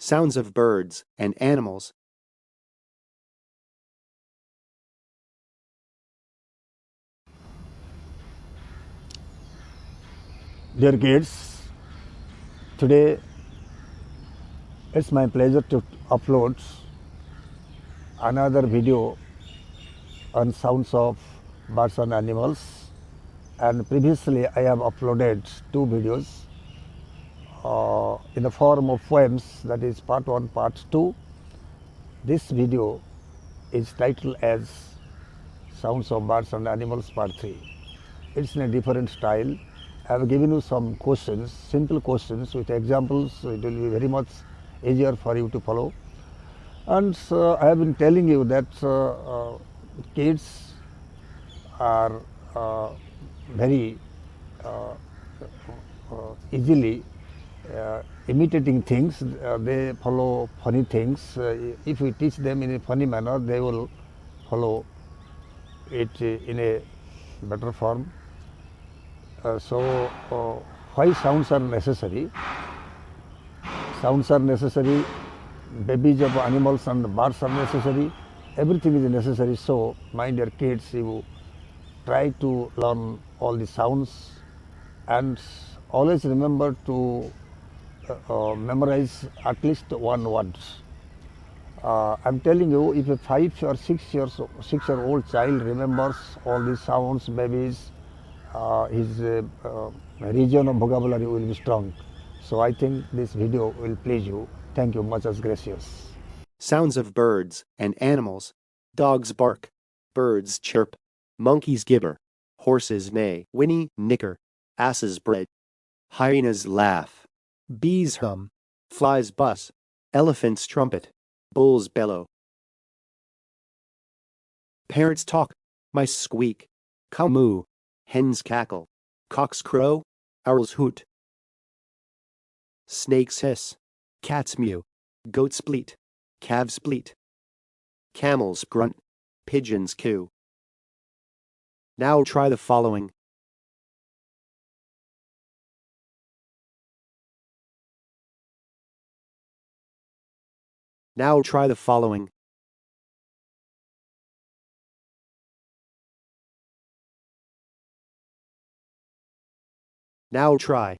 Sounds of birds and animals. Dear kids, today it's my pleasure to upload another video on sounds of birds and animals. And previously I have uploaded two videos in the form of poems, that is part 1, part 2. This video is titled as Sounds of Birds and Animals Part 3. It's in a different style. I have given you some questions, simple questions with examples, so it will be very much easier for you to follow. And I have been telling you that kids are very easily imitating things. They follow funny things. If we teach them in a funny manner, they will follow it in a better form. Why sounds are necessary? Sounds are necessary. Babies of animals and birds are necessary. Everything is necessary. So, my dear kids, you try to learn all the sounds and always remember to memorize at least one word. I'm telling you, if a 5 or 6-year-old child remembers all these sounds, babies, his region of vocabulary will be strong. So I think this video will please you. Thank you much as gracious. Sounds of birds and animals. Dogs bark. Birds chirp. Monkeys gibber. Horses neigh. Whinny, nicker. Asses bray. Hyenas laugh. Bees hum. Flies buzz. Elephants trumpet. Bulls bellow. Parrots talk. Mice squeak. Cow moo. Hens cackle. Cocks crow. Owls hoot. Snakes hiss. Cats mew. Goats bleat. Calves bleat. Camels grunt. Pigeons coo. Now try the following. Now try the following. Now try.